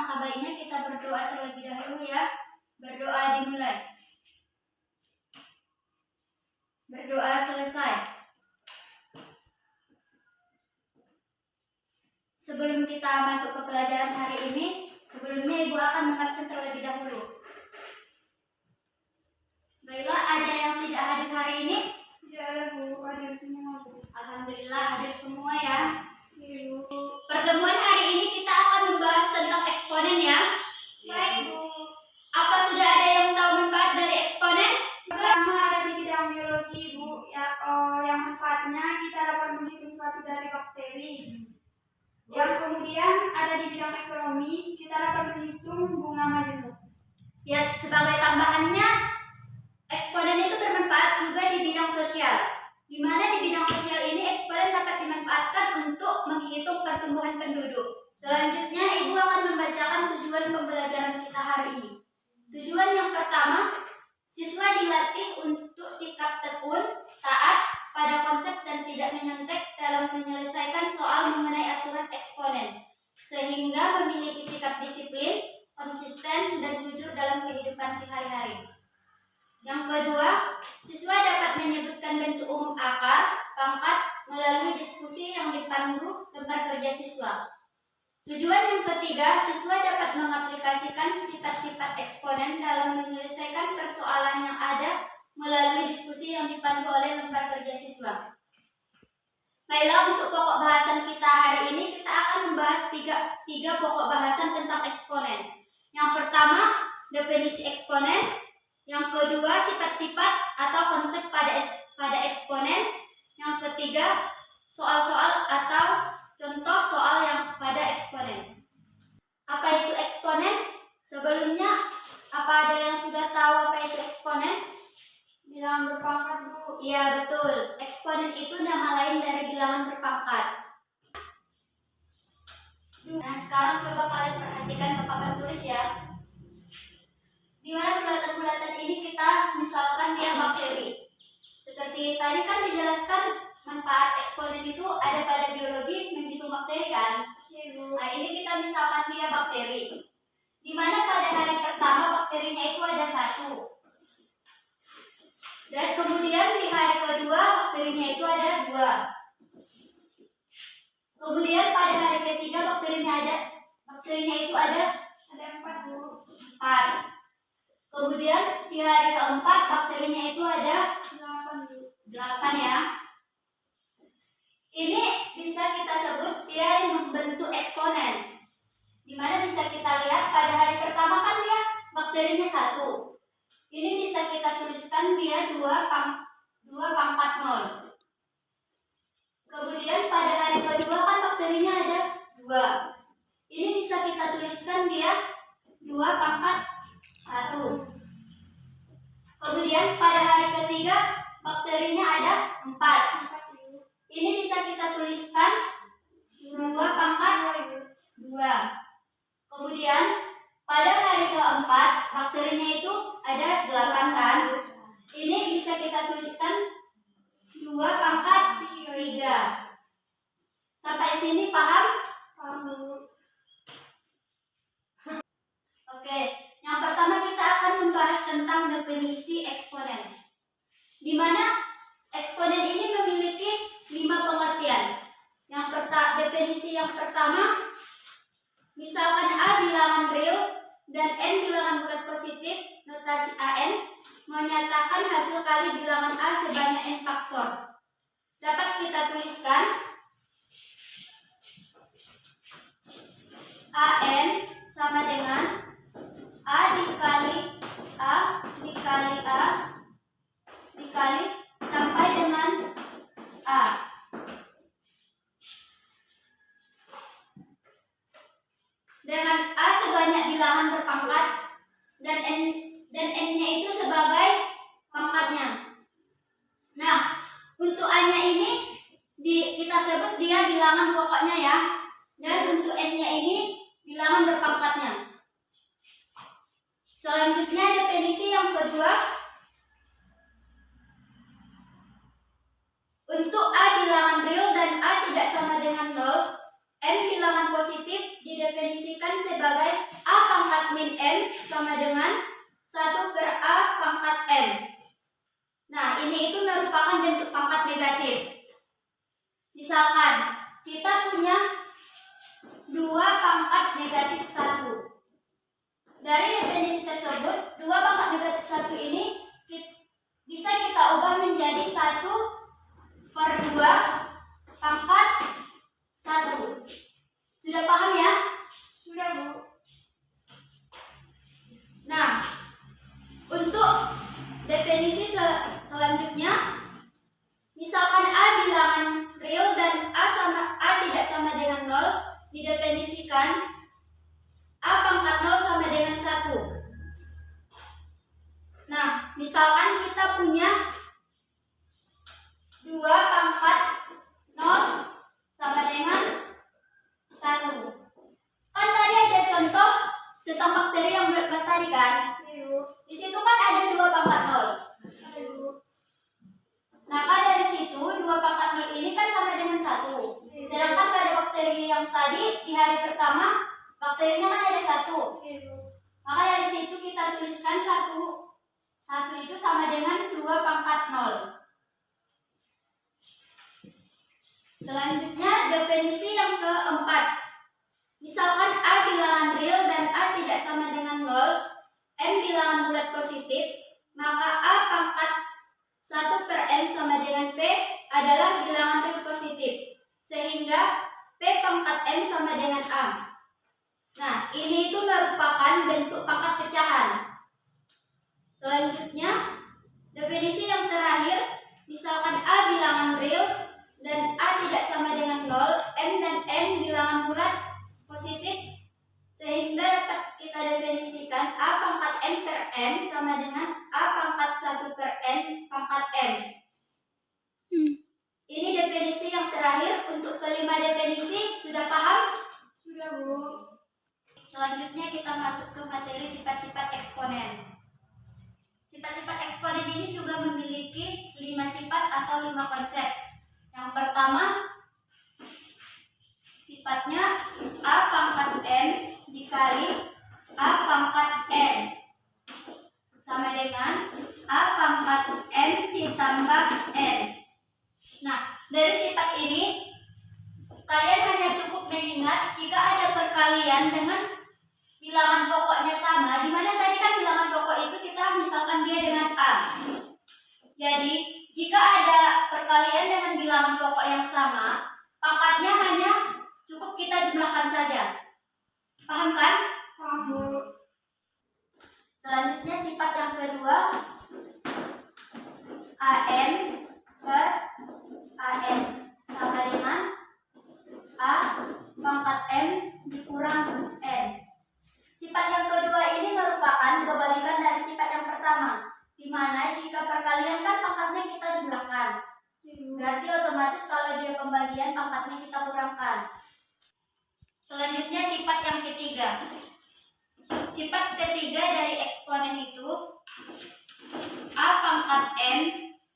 alangkah baiknya kita berdoa terlebih dahulu ya. Berdoa dimulai. Berdoa selesai. Sebelum kita masuk ke pelajaran hari ini, sebelumnya Ibu akan mengabsen terlebih dahulu. Baiklah, ada yang tidak hadir hari ini? Tidak ada, Bu. Hadir semua, Bu. Alhamdulillah hadir semua ya. Iya, Bu. Pertemuan hari ini kita akan membahas tentang eksponen ya. Baik, Bu. Apa sudah ada yang tahu manfaat dari eksponen? Pertama ada di bidang biologi, Bu. Yang manfaatnya kita dapat menghitung suatu dari bakteri. Yang kemudian ada di bidang ekonomi, kita dapat menghitung bunga majemuk. Ya, sebagai tambahannya, eksponen itu bermanfaat juga di bidang sosial. Di mana di bidang sosial ini eksponen dapat dimanfaatkan untuk menghitung pertumbuhan penduduk. Selanjutnya, Ibu akan membacakan tujuan pembelajaran kita hari ini. Tujuan yang pertama, siswa dilatih untuk sikap tekun, taat pada konsep dan tidak menyontek dalam menyelesaikan soal mengenai aturan eksponen, sehingga memiliki sikap disiplin, konsisten, dan jujur dalam kehidupan sehari-hari. Yang kedua, siswa dapat menyebutkan bentuk umum akar, pangkat melalui diskusi yang dipandu lembar kerja siswa. Tujuan yang ketiga, siswa dapat mengaplikasikan sifat-sifat eksponen dalam menyelesaikan persoalan yang ada melalui diskusi yang dipandu oleh lembar kerja siswa. Baiklah, untuk pokok bahasan kita hari ini kita akan membahas tiga pokok bahasan tentang eksponen. Yang pertama, definisi eksponen. Yang kedua, sifat-sifat atau konsep pada eksponen. Yang ketiga, soal-soal atau contoh soal yang pada eksponen. Apa itu eksponen? Sebelumnya, apa ada yang sudah tahu apa itu eksponen? Bilangan berpangkat, Bu. Iya, betul. Eksponen itu nama lain dari bilangan berpangkat. Nah, sekarang coba kalian perhatikan ke papan tulis ya. Di mana bulatan-bulatan ini kita misalkan dia bakteri. Seperti tadi kan dijelaskan manfaat eksponen itu ada pada biologi menghitung bakteri kan? Iya, Bu. Nah, ini kita misalkan dia bakteri. Di mana pada hari pertama bakterinya itu ada 1. Dan kemudian di hari kedua bakterinya itu ada 2. Kemudian pada hari ketiga bakterinya itu ada 4, Bu. 4. Kemudian di hari keempat bakterinya itu ada 8, Bu. 8 ya. Ini bisa kita sebut dia membentuk eksponen. Di mana bisa kita lihat pada hari pertama kan dia bakterinya 1. Ini bisa kita tuliskan dia 2 pangkat 0. Kemudian pada hari kedua kan bakterinya ada 2. Ini bisa kita tuliskan dia 2 pangkat 1. Kemudian pada hari ketiga bakterinya ada 4. Ini bisa kita tuliskan 2 pangkat 2. Kemudian pada hari keempat bakterinya itu ada 8 kan. Ini bisa kita tuliskan 2 pangkat 3. Sampai sini paham? Paham, Bu. Oke, yang pertama kita akan membahas tentang definisi eksponen. Di mana eksponen ini memiliki 5 pengertian. Definisi yang pertama, misalkan A bilangan real dan N bilangan bulat positif, notasi AN menyatakan hasil kali bilangan A sebanyak N faktor. Dapat kita tuliskan AN sama dengan A dikali A dikali A dikali sampai dengan A. Dengan A sebanyak bilangan berpangkat dan N-nya itu sebagai pangkatnya. Nah, untuk A-nya ini kita sebut dia bilangan pokoknya ya. Dan untuk N-nya ini bilangan berpangkatnya. Selanjutnya definisi yang kedua. Untuk A bilangan real dan A tidak sama dengan 0, N bilangan positif didefinisikan sebagai min M sama dengan 1 per A pangkat M. Nah, ini itu merupakan bentuk pangkat negatif. Misalkan kita punya 2 pangkat negatif 1. Dari definisi tersebut, 2 pangkat negatif 1 ini bisa kita ubah menjadi 1 per 2 pangkat 1. Sudah paham ya? Sudah, Bu. Nah, untuk definisi selanjutnya, misalkan A bilangan real dan A tidak sama dengan 0, didefinisikan A pangkat 0 sama dengan 1. Nah, misalkan kita punya 2 pangkat 0 sama dengan 1. Kan tadi ada contoh tentang bakteri yang berat tadi kan? Ayo. Di situ kan ada 2 pangkat 0. Ayo. Maka dari situ 2 pangkat 0 ini kan sama dengan 1. Sedangkan pada bakteri yang tadi di hari pertama bakterinya kan ada 1. Ayo. Maka dari situ kita tuliskan 1 itu sama dengan 2 pangkat 0. Selanjutnya definisi yang keempat. Misalkan A bilangan real dan A tidak sama dengan 0, M bilangan bulat positif, maka A pangkat 1 per M sama dengan P adalah bilangan real positif. Sehingga P pangkat M sama dengan A. Nah, ini itu merupakan bentuk pangkat pecahan. Selanjutnya, definisi yang terakhir, misalkan A bilangan real dan A tidak sama dengan 0, M dan N bilangan bulat positif, sehingga dapat kita definisikan A pangkat N per N sama dengan A pangkat 1 per N pangkat M. Ini definisi yang terakhir. Untuk kelima definisi, sudah paham? Sudah, Bu. Selanjutnya kita masuk ke materi sifat-sifat eksponen. Sifat-sifat eksponen ini juga memiliki 5 sifat atau 5 konsep. Yang pertama, sifatnya A pangkat M dikali A pangkat N sama dengan A pangkat M ditambah N. Nah, dari sifat ini kalian hanya cukup mengingat jika ada perkalian dengan bilangan pokoknya sama, di mana tadi kan bilangan pokok itu kita misalkan dia dengan A. Jadi, jika ada perkalian dengan bilangan pokok yang sama, pangkatnya hanya cukup kita jumlahkan saja. Paham kan? Paham, Bu. Selanjutnya sifat yang kedua, AM per AN sama dengan A pangkat M dikurang N. Sifat yang kedua ini merupakan kebalikan dari sifat yang pertama, di mana jika perkalian kan pangkatnya kita jumlahkan. Berarti otomatis kalau dia pembagian pangkatnya kita kurangkan. Selanjutnya sifat yang ketiga. Sifat ketiga dari eksponen itu A pangkat M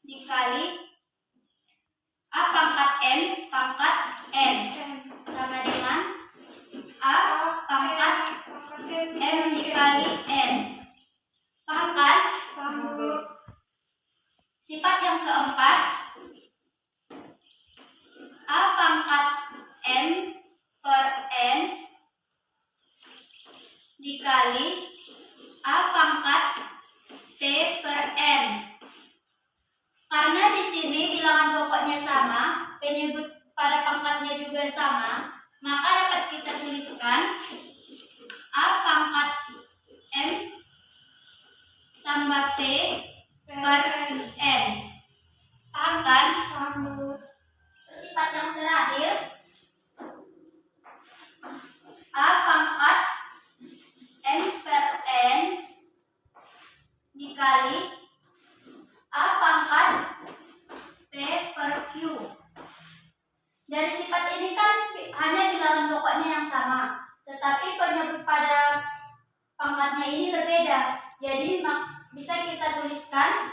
dikali A pangkat M pangkat N sama dengan A pangkat M dikali N. Paham kan? Paham, Bu. Sifat yang keempat, A pangkat M per N dikali A pangkat P per N. Karena di sini bilangan pokoknya sama, penyebut pada pangkatnya juga sama, maka dapat kita tuliskan A pangkat M tambah P per N. Paham kan? Paham, Bu. Sifat yang terakhir, A pangkat M per N dikali A pangkat P per Q. Dari sifat ini kan hanya bilangan pokoknya yang sama, tetapi penyebut pada pangkatnya ini berbeda. Jadi bisa kita tuliskan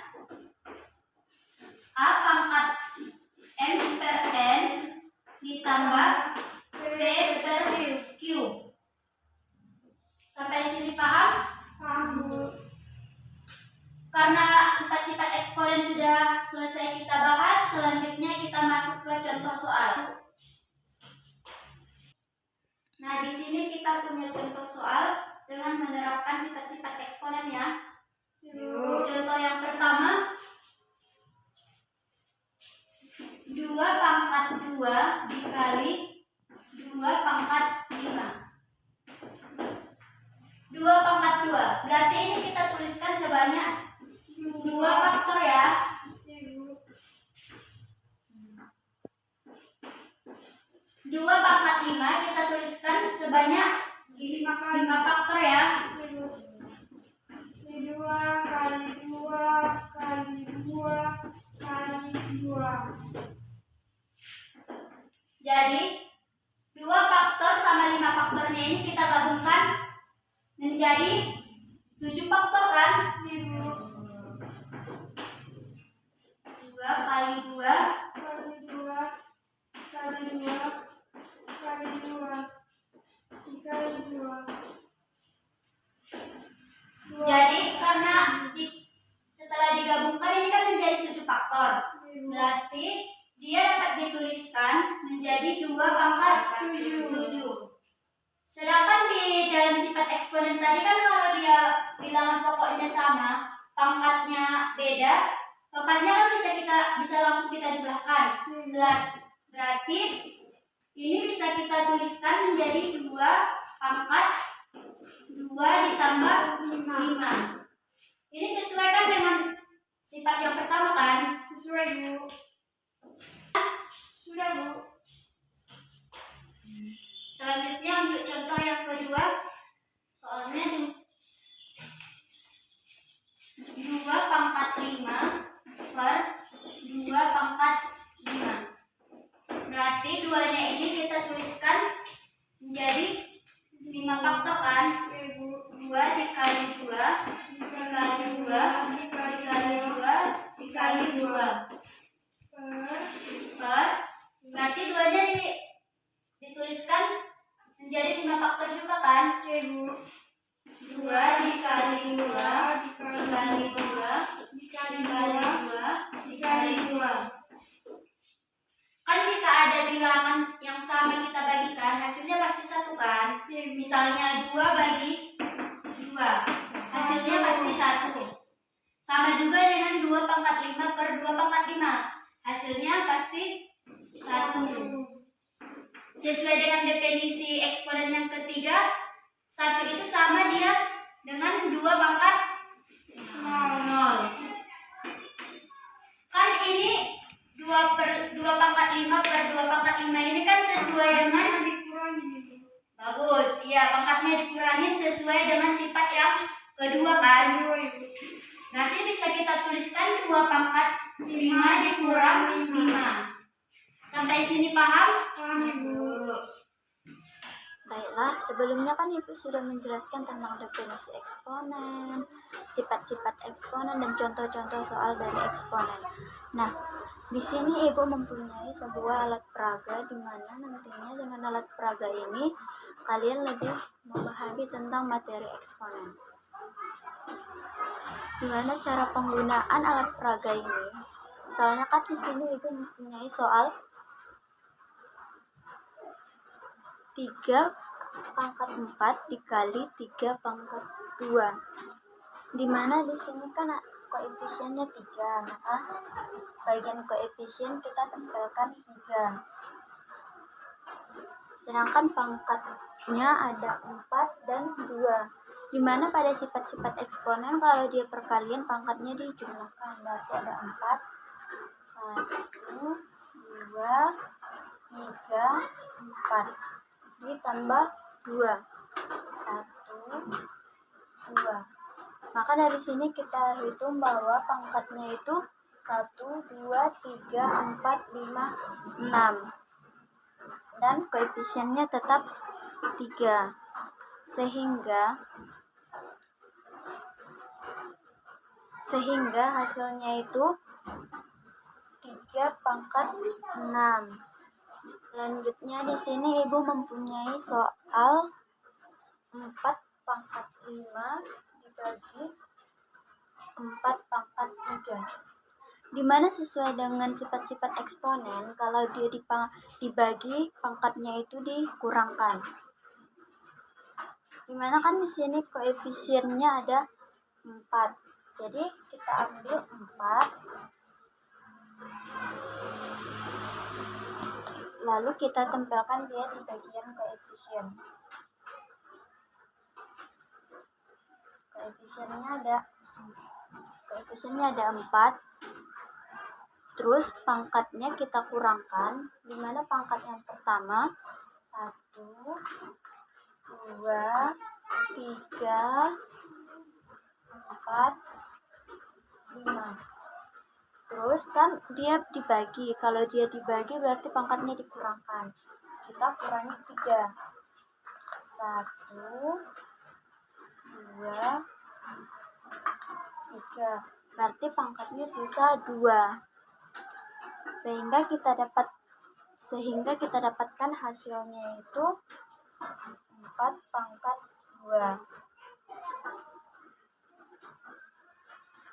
A pangkat M per N ditambah P per Q. Sampai sini paham? menerapkan sifat-sifat eksponen ya. Yuk. Contoh yang pertama, 2 pangkat 2 dikali 2 pangkat 5. 2 pangkat 2, berarti ini kita tuliskan sebanyak 2 faktor ya. Yuk. 2 pangkat 5 kita tuliskan sebanyak 5 faktor ya. 2 kali 2 kali 2 kali 2. Jadi 2 faktor sama 5 faktornya ini kita gabungkan menjadi 7 faktor kan? 2 kali 2 Kali 2 kali 2 kali 2 dikali 2. Jadi karena setelah digabungkan ini kan menjadi 7 faktor. Berarti dia dapat dituliskan menjadi 2 pangkat 7. Sedangkan di dalam sifat eksponen tadi kan kalau dia bilangan pokoknya sama, pangkatnya beda, pangkatnya kan bisa langsung kita jumlahkan. Berarti ini bisa kita tuliskan menjadi 2 pangkat 2 ditambah 5. Ini sesuai kan dengan sifat yang pertama kan? Sesuai, Bu. Sudah, Bu. Selanjutnya untuk contoh yang kedua, soalnya 2 pangkat 5 per 2 pangkat 5. Berarti duanya ini kita tuliskan menjadi 5 faktor kan? 2 dikali 2 dikali 2 dikali 2 dikali 2 per, berarti duanya dituliskan menjadi 5 faktor juga kan? 2 dikali 2 dikali 2 dikali 2 dikali 2. Kan jika ada bilangan yang sama kita bagikan, hasilnya pasti 1 kan? Misalnya 2 bagi 2, hasilnya pasti 1. Sama juga dengan 2 pangkat 5 per 2 pangkat 5, hasilnya pasti 1. Sesuai dengan definisi eksponen yang ketiga, 1 itu sama dia dengan 2 pangkat 0. Kan ini 2 pangkat 5 per 2 pangkat 5 ini kan sesuai dengan bagus. Iya, pangkatnya dikurangin sesuai dengan sifat yang kedua kan? Nanti bisa kita tuliskan 2 pangkat 5 dikurang 5. Sampai sini paham? Baiklah, sebelumnya kan Ibu sudah menjelaskan tentang definisi eksponen, sifat-sifat eksponen, dan contoh-contoh soal dari eksponen. Nah, di sini Ibu mempunyai sebuah alat peraga di mana nantinya dengan alat peraga ini kalian lebih memahami tentang materi eksponen. Gimana cara penggunaan alat peraga ini? Misalnya kan di sini Ibu mempunyai soal 3 pangkat 4 dikali 3 pangkat 2, dimana di sini kan koefisiennya 3, maka bagian koefisien kita tempelkan 3, sedangkan pangkatnya ada 4 dan 2, dimana pada sifat-sifat eksponen kalau dia perkalian pangkatnya dijumlahkan, berarti ada 4, 1, 2, 3, 4 ditambah 2, 1, 2. Maka dari sini kita hitung bahwa pangkatnya itu 1, 2, 3, 4, 5, 6. Dan koefisiennya tetap 3. Sehingga hasilnya itu 3 pangkat 6. Selanjutnya di sini Ibu mempunyai soal 4 pangkat 5 dibagi 4 pangkat 3. Dimana sesuai dengan sifat-sifat eksponen, kalau dia dibagi, pangkatnya itu dikurangkan. Dimana kan di sini koefisiennya ada 4. Jadi kita ambil 4. Lalu kita tempelkan dia di bagian koefisien. Koefisiennya ada 4. Terus pangkatnya kita kurangkan, di mana pangkat yang pertama 1, 2, 3, 4, 5. Terus kan dia dibagi. Kalau dia dibagi berarti pangkatnya dikurangkan. Kita kurangi 3. 1, 2, 3. Berarti pangkatnya sisa 2. Sehingga kita dapatkan hasilnya itu 4 pangkat 2.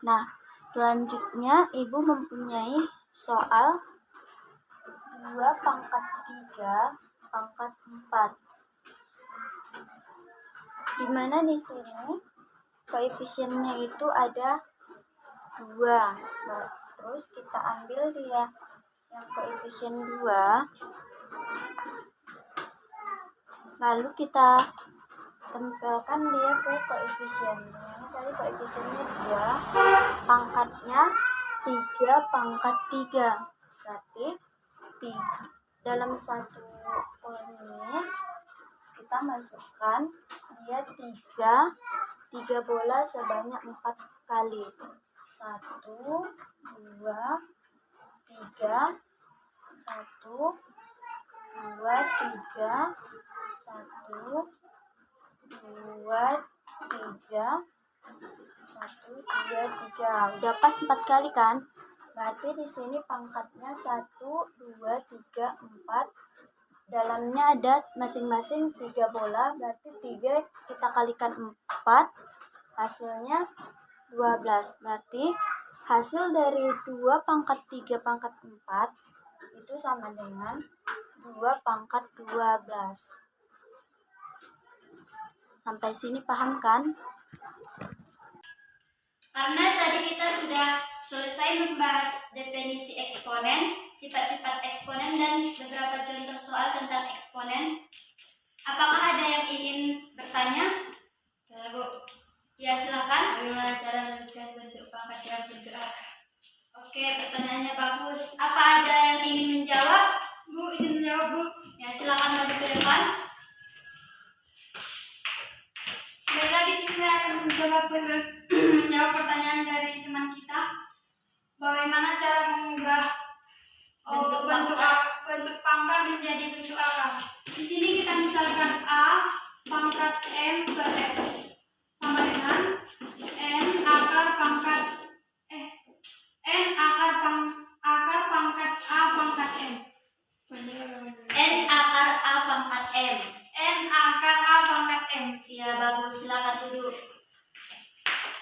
Nah, selanjutnya Ibu mempunyai soal 2 pangkat 3 pangkat 4. Dimana di sini koefisiennya itu ada 2. Nah, terus kita ambil dia yang koefisien 2. Lalu kita tempelkan dia ke koefisien. Ini tadi koefisiennya 2, pangkatnya 3 pangkat 3. Berarti dalam satu kolom ini kita masukkan dia 3 bola sebanyak 4 kali. 1, 2, 3, 1, 2, 3, 1, 2, 3, 1, 2, 3. Udah pas 4 kali kan? Berarti di sini pangkatnya 1, 2, 3, 4. Dalamnya ada masing-masing 3 bola. Berarti 3 kita kalikan 4. Hasilnya 12. Berarti hasil dari 2 pangkat 3 pangkat 4 itu sama dengan 2 pangkat 12. Sampai sini paham kan? Karena tadi kita sudah selesai membahas definisi eksponen, sifat-sifat eksponen, dan beberapa contoh soal tentang eksponen. Apakah ada yang ingin bertanya? Saya Bu. Ya, silakan. Bagaimana cara menuliskan bentuk pangkat dalam bentuk akar? Oke, pertanyaannya bagus. Apa ada yang ingin menjawab? Bu, izin menjawab, Bu. Ya, silakan maju ke depan. Baiklah, di sini saya akan menjawab pertanyaan dari teman kita. Bagaimana cara mengubah bentuk pangkat menjadi bentuk akar? Di sini kita misalkan A pangkat M per F sama dengan N akar pangkat A pangkat M. N akar A pangkat M. N akar A pangkat M. Ya, bagus. Silakan duduk.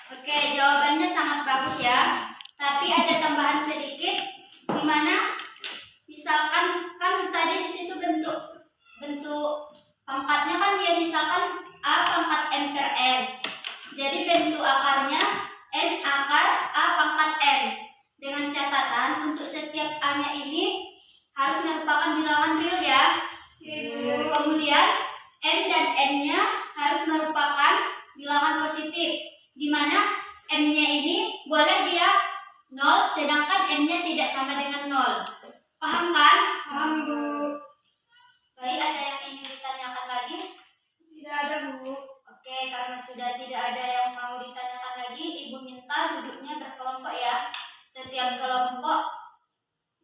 Oke, jawabannya sangat bagus ya. Tapi ada tambahan sedikit, di mana misalkan kan tadi di situ bentuk pangkatnya kan dia misalkan A pangkat M per N. Jadi bentuk akarnya N akar A pangkat M. Dengan catatan untuk setiap A-nya ini harus merupakan bilangan real ya. Kemudian M dan N-nya harus merupakan bilangan positif, di mana M-nya ini boleh dia 0, sedangkan N-nya tidak sama dengan 0. Paham kan? Paham, Bu. Baik, ada yang ingin ditanyakan lagi? Tidak ada, Bu. Oke, karena sudah tidak ada yang mau ditanyakan lagi, Ibu minta duduknya berkelompok ya. Setiap kelompok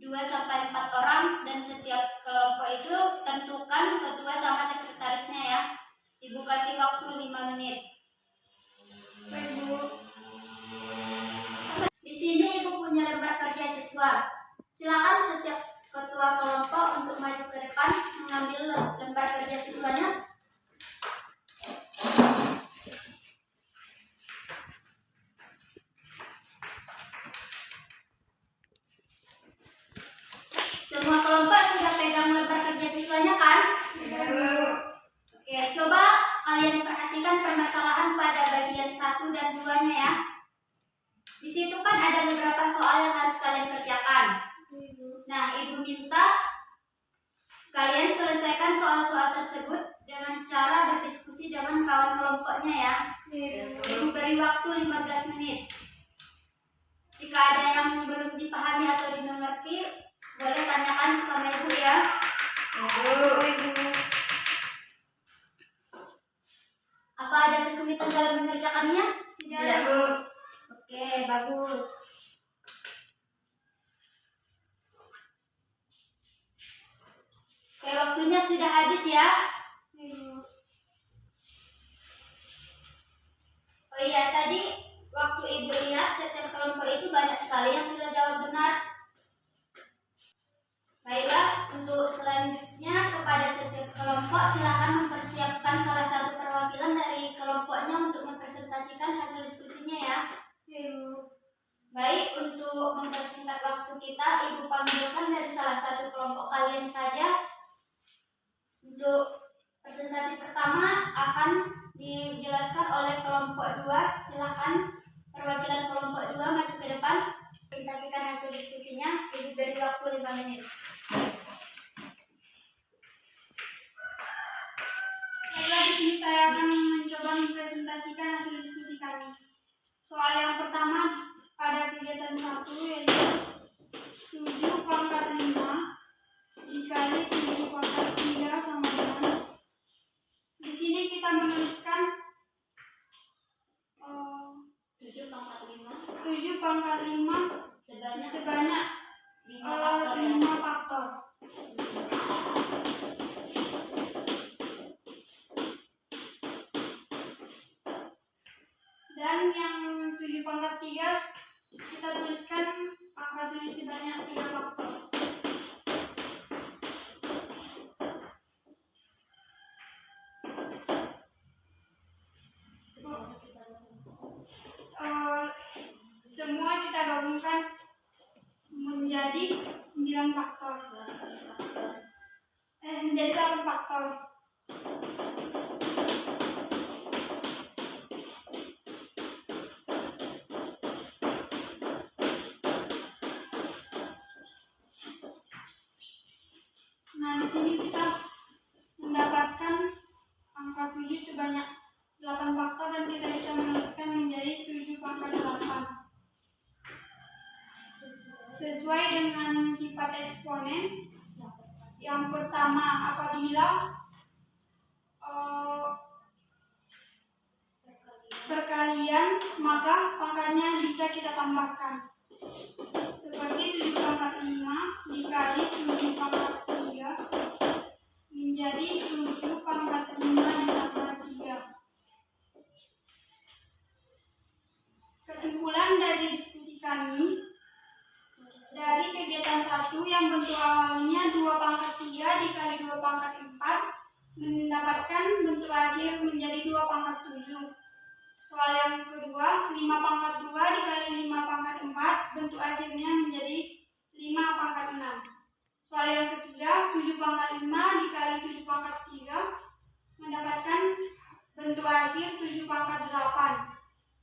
2-4 orang, dan setiap kelompok itu tentukan ketua sama sekretarisnya ya. Ibu kasih waktu 5 menit. Baik, Bu. Di sini Ibu punya lembar kerja siswa. Silakan setiap ketua kelompok untuk maju ke depan mengambil lembar kerja siswanya. Semua kelompok sudah pegang lembar kerja siswanya kan? Iya, Bu. Oke, coba kalian perhatikan menyelesaikan permasalahan pada bagian 1 dan 2-nya ya. Di situ kan ada beberapa soal yang harus kalian kerjakan. Nah, Ibu minta kalian selesaikan soal-soal tersebut dengan cara berdiskusi dengan kawan kelompoknya ya. Ibu beri waktu 15 menit. Jika ada yang belum dipahami atau dimengerti, boleh tanyakan sama Ibu ya. Apa ada kesulitan dalam mengerjakannya? Tidak, Bu. Oke, bagus. Oke, waktunya sudah habis ya. Oh iya, tadi waktu Ibu lihat setiap kelompok itu banyak sekali yang sudah jawab benar. Baiklah, untuk selanjutnya kepada setiap kelompok silakan mempersiapkan salah satu perwakilan dari kelompoknya untuk mempresentasikan hasil diskusinya ya. Baik, untuk mempersingkat waktu kita, Ibu panggilkan dari salah satu kelompok kalian saja. Untuk presentasi pertama akan dijelaskan oleh kelompok 2. Silakan perwakilan kelompok 2 maju ke depan, presentasikan hasil diskusinya. Ibu beri waktu 5 menit. Baiklah, di sini saya akan mencoba mempresentasikan hasil diskusi kami. Soal yang pertama pada kegiatan 1 yaitu 7 pangkat 5 dikali 7 pangkat 3 sama dengan. Di sini kita menuliskan 7 pangkat 5 7 pangkat 5 sebanyak 5 faktor. Dan yang 7 pangkat 3 kita tuliskan angka 7 sebanyak 3 faktor. Semua kita gabungkan menjadi 9 faktor. Menjadi 8 faktor. Nah, di sini kita mendapatkan angka 7 sebanyak 8 faktor dan kita bisa menuliskan menjadi 7 pangkat 8. Sesuai dengan sifat eksponen, yang pertama apabila perkalian maka pangkatnya bisa kita tambahkan. Seperti 7 pangkat 5 dikali 7 pangkat 3 menjadi 7 pangkat 5 ditambah 3. Kesimpulan dari diskusi kami, dari kegiatan 1 yang bentuk awalnya 2 pangkat 3 dikali 2 pangkat 4 mendapatkan bentuk akhir menjadi 2 pangkat 7. Soal yang kedua, 5 pangkat 2 dikali 5 pangkat 4 bentuk akhirnya menjadi 5 pangkat 6. Soal yang ketiga, 7 pangkat 5 dikali 7 pangkat 3 mendapatkan bentuk akhir 7 pangkat 8.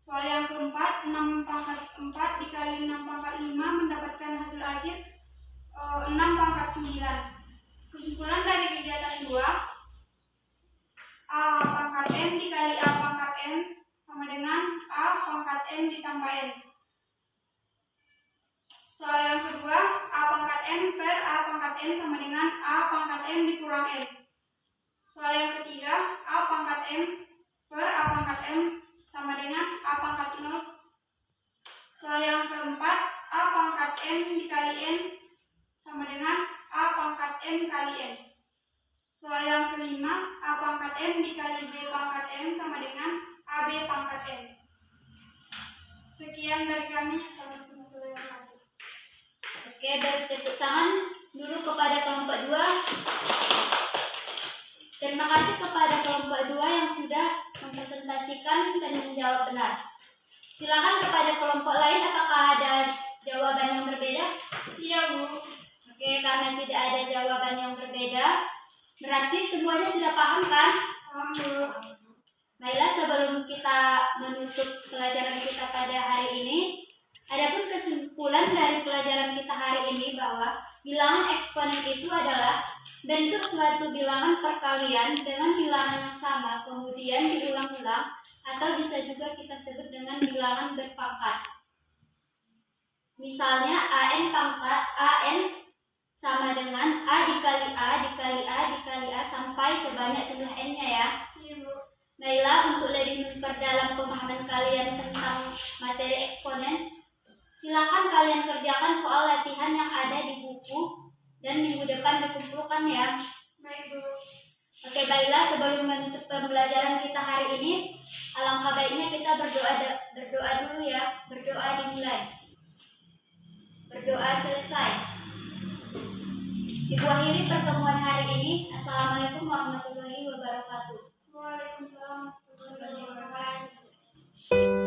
Soal yang keempat, 6 pangkat 4 dikali 6 pangkat 5 mendapatkan hasil akhir 6 pangkat 9. Kesimpulan dari kegiatan 2, A pangkat N dikali A pangkat N sama dengan A pangkat N ditambah N. Soal yang kedua, A pangkat N per A pangkat N sama dengan A pangkat N dikurang N. Soal yang ketiga, A pangkat N per A pangkat N sama dengan A pangkat 0. Soal yang keempat, A pangkat N dikali N sama dengan A pangkat N kali N. Soal yang kelima, A pangkat N dikali B pangkat N sama dengan AB pangkat N. Sekian dari kami. Assalamualaikum warahmatullahi wabarakatuh. Oke, beri tepuk tangan dulu kepada kelompok 2. Terima kasih kepada kelompok 2 yang sudah mempresentasikan dan menjawab benar. Silakan kepada kelompok lain, apakah ada jawaban yang berbeda? Iya, Bu. Oke, karena tidak ada jawaban yang berbeda, berarti semuanya sudah paham kan? Paham, Bu. Baiklah, sebelum kita menutup pelajaran kita pada hari ini, adapun kesimpulan dari pelajaran kita hari ini bahwa bilangan eksponen itu adalah bentuk suatu bilangan perkalian dengan bilangan yang sama kemudian diulang-ulang, atau bisa juga kita sebut dengan bilangan berpangkat. Misalnya AN pangkat AN sama dengan A dikali A dikali A dikali A sampai sebanyak jumlah N-nya ya. Iya, Bu. Baiklah, untuk lebih memperdalam pemahaman kalian tentang materi eksponen, silakan kalian kerjakan soal latihan yang ada di buku dan minggu depan dikumpulkan ya. Baik, Bu. Oke, baiklah, sebelum menutup pembelajaran kita hari ini, alangkah baiknya kita berdoa dulu ya. Berdoa dimulai. Berdoa selesai. Ibu akhiri pertemuan hari ini. Assalamualaikum warahmatullahi wabarakatuh. Waalaikumsalam warahmatullahi wabarakatuh. Wabarakatuh.